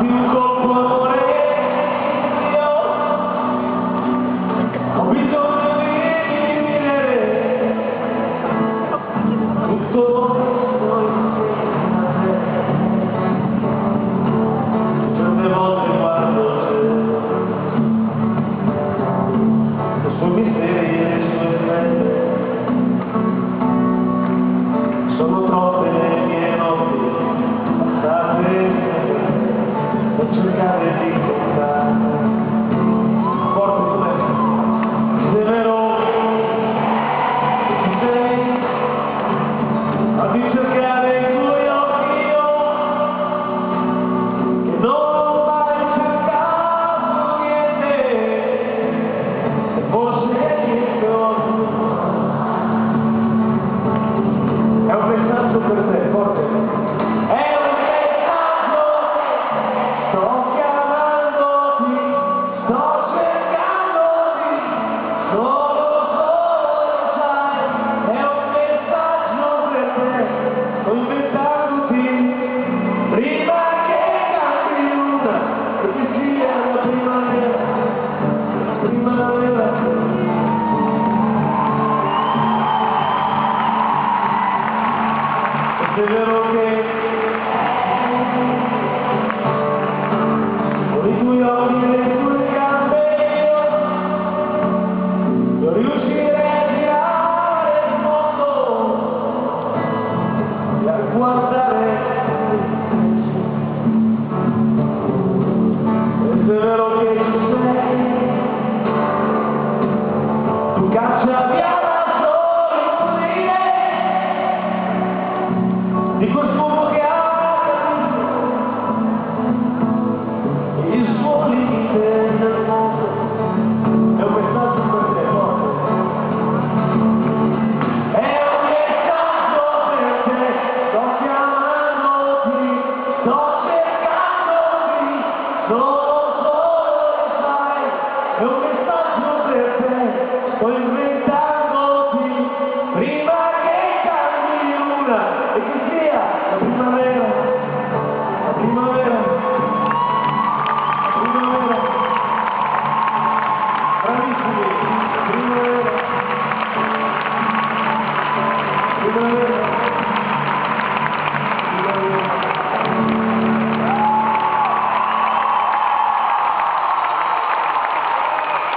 Fatti un colpo amore mio, ho bisogno di vivere tutto questo insieme a te. Certe volte guardo i suoi misteri e le sue fredde, sono troppe le mie notti passate per cercare di incontrare forte come se vero ci sei a ricercare i tuoi occhi io che non ho mai cercato niente e forse niente è un messaggio per te forte. È vero che con i tuoi occhi e le tue gambe io non riuscirei a girare il mondo e a guardare. È vero che ci sei, tu caccia via di quest'uomo che ha capito il suo limite nel mondo. È un messaggio per te, forte. È un messaggio per te, sto chiamandoti, sto cercandoti, sono solo lo sai. È un messaggio per te, sto inventandoti prima che cambi una e che sia la primavera, la primavera, la primavera, bravissimi, primavera, primavera.